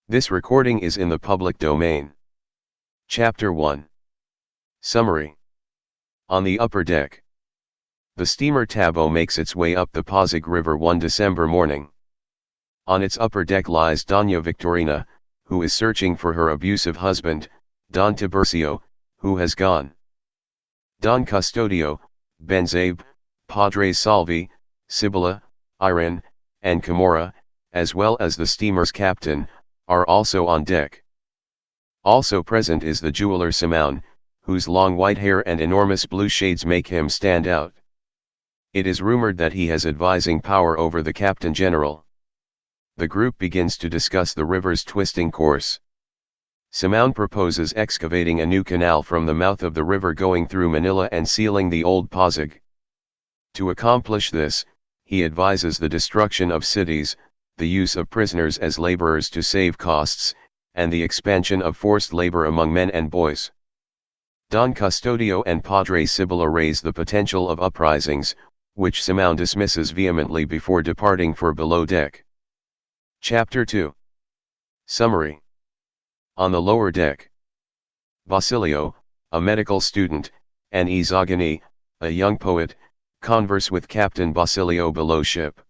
This recording is in the public domain. Chapter 1. Summary. On the upper deck. The steamer Tabo makes its way up the Pasig River one December morning. On its upper deck lies Doña Victorina, who is searching for her abusive husband, Don Tiburcio, who has gone. Don Custodio, Benzabe, Padres Salvi, Sibila, Irene, and Camora, as well as the steamer's captain, are also on deck. Also present is the jeweler Simão, whose long white hair and enormous blue shades make him stand out. It is rumored that he has advising power over the Captain General. The group begins to discuss the river's twisting course. Simão proposes excavating a new canal from the mouth of the river going through Manila and sealing the old Pasig. To accomplish this, he advises the destruction of cities, the use of prisoners as laborers to save costs, and the expansion of forced labor among men and boys. Don Custodio and Padre Sibila raise the potential of uprisings, which Simão dismisses vehemently before departing for below deck. Chapter 2. Summary. On the lower deck, Basilio, a medical student, and Izagani, a young poet, converse with Captain Basilio below ship.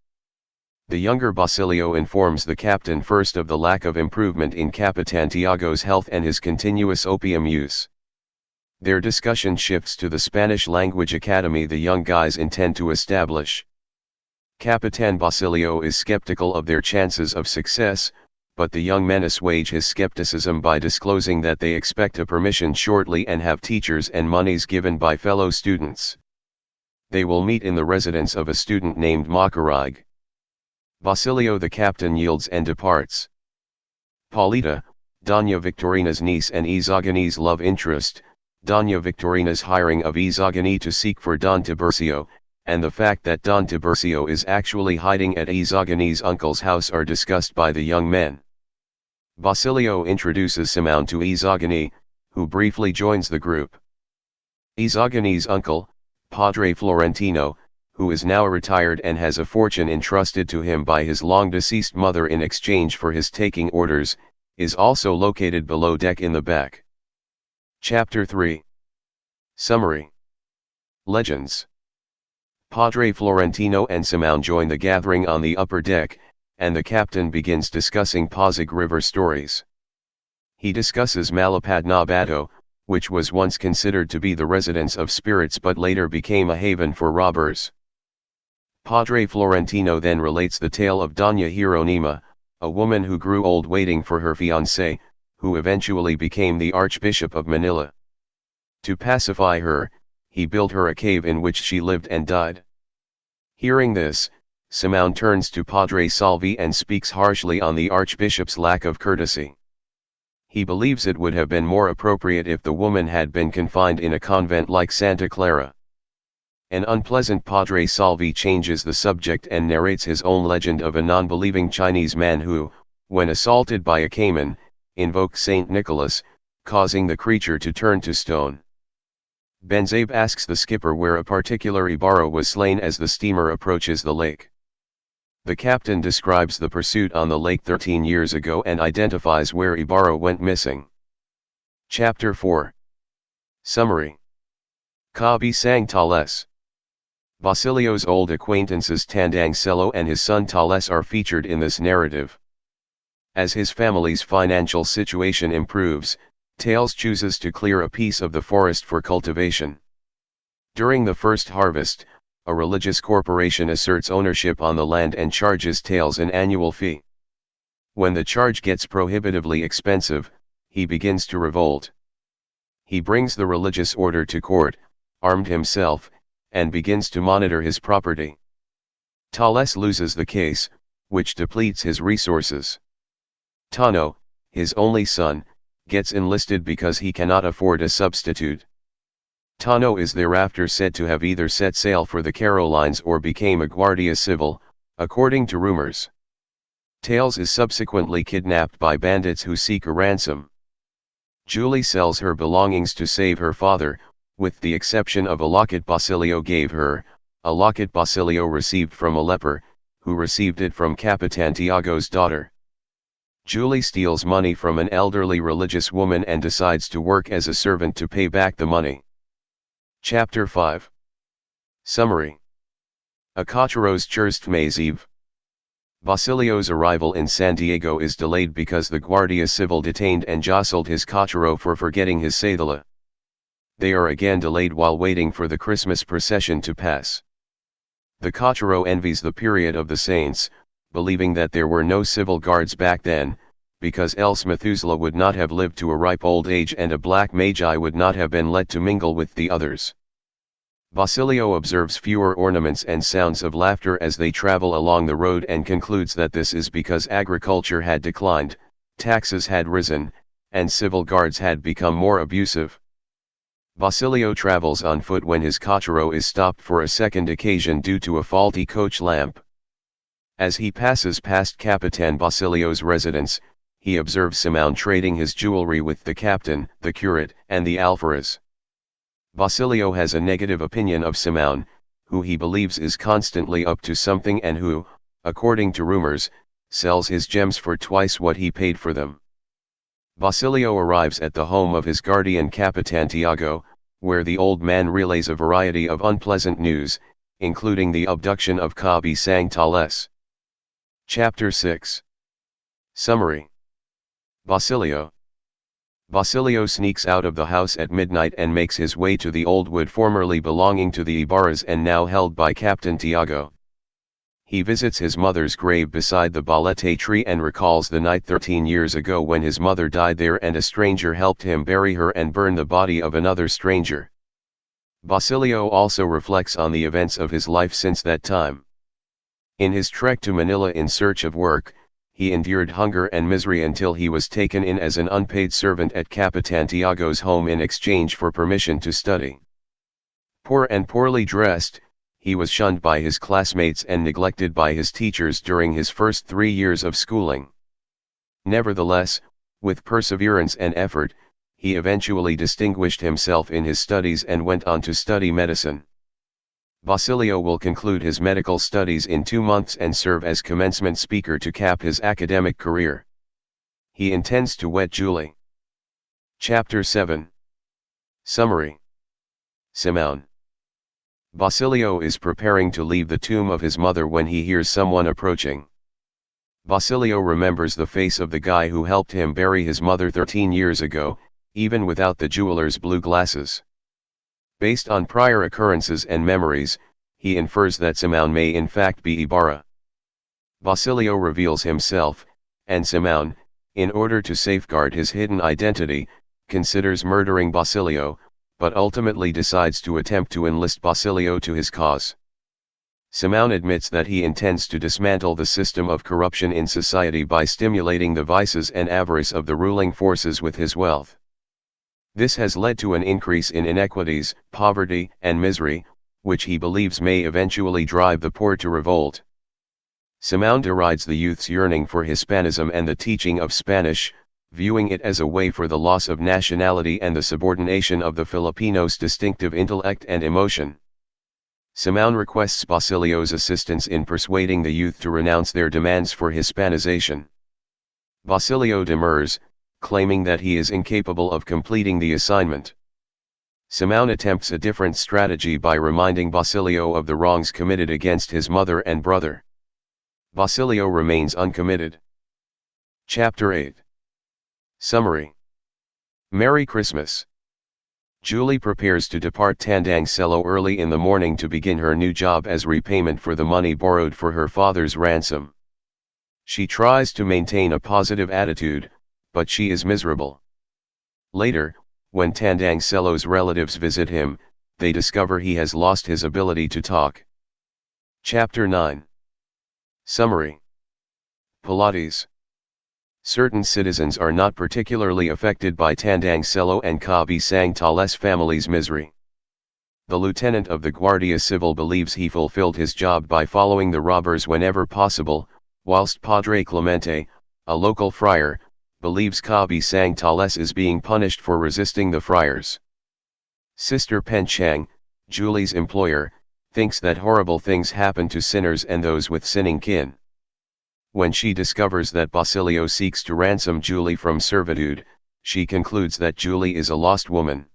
The younger Basilio informs the captain first of the lack of improvement in Capitan Tiago's health and his continuous opium use. Their discussion shifts to the Spanish language academy the young guys intend to establish. Capitan Basilio is skeptical of their chances of success, but the young men assuage his skepticism by disclosing that they expect a permission shortly and have teachers and monies given by fellow students. They will meet in the residence of a student named Macarig. Basilio the captain yields and departs. Paulita, Doña Victorina's niece and Izagani's love interest, Doña Victorina's hiring of Izagani to seek for Don Tiburcio, and the fact that Don Tiburcio is actually hiding at Izagani's uncle's house are discussed by the young men. Basilio introduces Simão to Izagani, who briefly joins the group. Izagani's uncle, Padre Florentino, who is now retired and has a fortune entrusted to him by his long-deceased mother in exchange for his taking orders, is also located below deck in the back. Chapter 3. Summary. Legends. Padre Florentino and Simão join the gathering on the upper deck, and the captain begins discussing Pasig River stories. He discusses Malapad na Bato, which was once considered to be the residence of spirits but later became a haven for robbers. Padre Florentino then relates the tale of Doña Hieronima, a woman who grew old waiting for her fiancé, who eventually became the Archbishop of Manila. To pacify her, he built her a cave in which she lived and died. Hearing this, Simão turns to Padre Salvi and speaks harshly on the Archbishop's lack of courtesy. He believes it would have been more appropriate if the woman had been confined in a convent like Santa Clara. An unpleasant Padre Salvi changes the subject and narrates his own legend of a non-believing Chinese man who, when assaulted by a caiman, invoked Saint Nicholas, causing the creature to turn to stone. Benzabe asks the skipper where a particular Ibarra was slain as the steamer approaches the lake. The captain describes the pursuit on the lake 13 years ago and identifies where Ibarra went missing. Chapter 4. Summary. Kabi Sang Tales. Basilio's old acquaintances Tandang Selo and his son Tales are featured in this narrative. As his family's financial situation improves, Tales chooses to clear a piece of the forest for cultivation. During the first harvest, a religious corporation asserts ownership on the land and charges Tales an annual fee. When the charge gets prohibitively expensive, he begins to revolt. He brings the religious order to court, armed himself, and begins to monitor his property. Tales loses the case, which depletes his resources. Tano, his only son, gets enlisted because he cannot afford a substitute. Tano is thereafter said to have either set sail for the Carolines or became a Guardia Civil, according to rumors. Tales is subsequently kidnapped by bandits who seek a ransom. Julie sells her belongings to save her father, with the exception of a locket Basilio gave her, a locket Basilio received from a leper, who received it from Capitan Tiago's daughter. Julie steals money from an elderly religious woman and decides to work as a servant to pay back the money. Chapter 5. Summary. A Cacheros Eve. Basilio's arrival in San Diego is delayed because the Guardia Civil detained and jostled his Cachero for forgetting his cedula. They are again delayed while waiting for the Christmas procession to pass. The Cachero envies the period of the saints, believing that there were no civil guards back then, because else Methuselah would not have lived to a ripe old age and a black magi would not have been let to mingle with the others. Basilio observes fewer ornaments and sounds of laughter as they travel along the road and concludes that this is because agriculture had declined, taxes had risen, and civil guards had become more abusive. Basilio travels on foot when his Cachero is stopped for a second occasion due to a faulty coach lamp. As he passes past Capitan Basilio's residence, he observes Simon trading his jewelry with the captain, the curate, and the alferez. Basilio has a negative opinion of Simon, who he believes is constantly up to something and who, according to rumors, sells his gems for twice what he paid for them. Basilio arrives at the home of his guardian Capitan Tiago, where the old man relays a variety of unpleasant news, including the abduction of Cabi Sang Tales. Chapter 6. Summary. Basilio sneaks out of the house at midnight and makes his way to the old wood formerly belonging to the Ibarras and now held by Captain Tiago. He visits his mother's grave beside the balete tree and recalls the night 13 years ago when his mother died there and a stranger helped him bury her and burn the body of another stranger. Basilio also reflects on the events of his life since that time. In his trek to Manila in search of work, he endured hunger and misery until he was taken in as an unpaid servant at Capitan Tiago's home in exchange for permission to study. Poor and poorly dressed, he was shunned by his classmates and neglected by his teachers during his first 3 years of schooling. Nevertheless, with perseverance and effort, he eventually distinguished himself in his studies and went on to study medicine. Basilio will conclude his medical studies in 2 months and serve as commencement speaker to cap his academic career. He intends to wed Julie. Chapter 7. Summary. Simon. Basilio is preparing to leave the tomb of his mother when he hears someone approaching. Basilio remembers the face of the guy who helped him bury his mother 13 years ago, even without the jeweler's blue glasses. Based on prior occurrences and memories, he infers that Simon may in fact be Ibarra. Basilio reveals himself, and Simon, in order to safeguard his hidden identity, considers murdering Basilio, but ultimately decides to attempt to enlist Basilio to his cause. Simon admits that he intends to dismantle the system of corruption in society by stimulating the vices and avarice of the ruling forces with his wealth. This has led to an increase in inequities, poverty, and misery, which he believes may eventually drive the poor to revolt. Simon derides the youth's yearning for Hispanism and the teaching of Spanish, viewing it as a way for the loss of nationality and the subordination of the Filipinos' distinctive intellect and emotion. Simon requests Basilio's assistance in persuading the youth to renounce their demands for Hispanization. Basilio demurs, claiming that he is incapable of completing the assignment. Simon attempts a different strategy by reminding Basilio of the wrongs committed against his mother and brother. Basilio remains uncommitted. Chapter 8. Summary. Merry Christmas. Julie prepares to depart Tandang Selo early in the morning to begin her new job as repayment for the money borrowed for her father's ransom. She tries to maintain a positive attitude, but she is miserable. Later, when Tandang Selo's relatives visit him, they discover he has lost his ability to talk. Chapter 9. Summary. Pilates. Certain citizens are not particularly affected by Tandang Selo and Cabi Sang Tales family's misery. The lieutenant of the Guardia Civil believes he fulfilled his job by following the robbers whenever possible, whilst Padre Clemente, a local friar, believes Cabi Sang Tales is being punished for resisting the friars. Sister Pen Chang, Julie's employer, thinks that horrible things happen to sinners and those with sinning kin. When she discovers that Basilio seeks to ransom Julie from servitude, she concludes that Julie is a lost woman.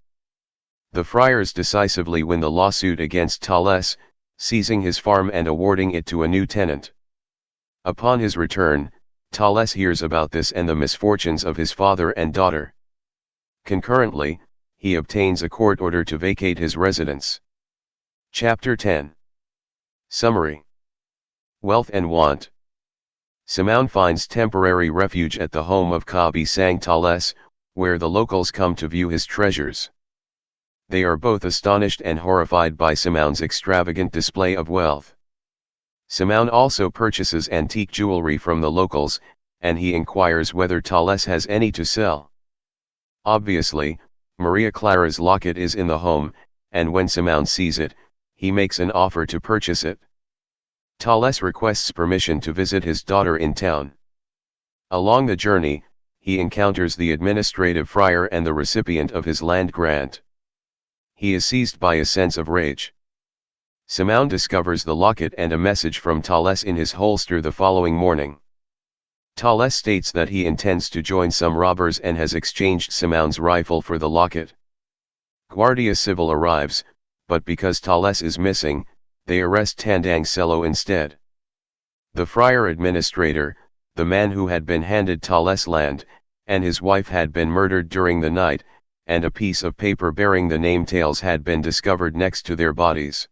The friars decisively win the lawsuit against Thales, seizing his farm and awarding it to a new tenant. Upon his return, Thales hears about this and the misfortunes of his father and daughter. Concurrently, he obtains a court order to vacate his residence. Chapter 10. Summary. Wealth and Want. Simone finds temporary refuge at the home of Kabi Sang Thales, where the locals come to view his treasures. They are both astonished and horrified by Simone's extravagant display of wealth. Simone also purchases antique jewelry from the locals, and he inquires whether Thales has any to sell. Obviously, Maria Clara's locket is in the home, and when Simone sees it, he makes an offer to purchase it. Thales requests permission to visit his daughter in town. Along the journey, he encounters the administrative friar and the recipient of his land grant. He is seized by a sense of rage. Simone discovers the locket and a message from Thales in his holster the following morning. Thales states that he intends to join some robbers and has exchanged Simone's rifle for the locket. Guardia Civil arrives, but because Thales is missing, they arrest Tandang Selo instead. The friar administrator, the man who had been handed Thales land, and his wife had been murdered during the night, and a piece of paper bearing the name Tales had been discovered next to their bodies.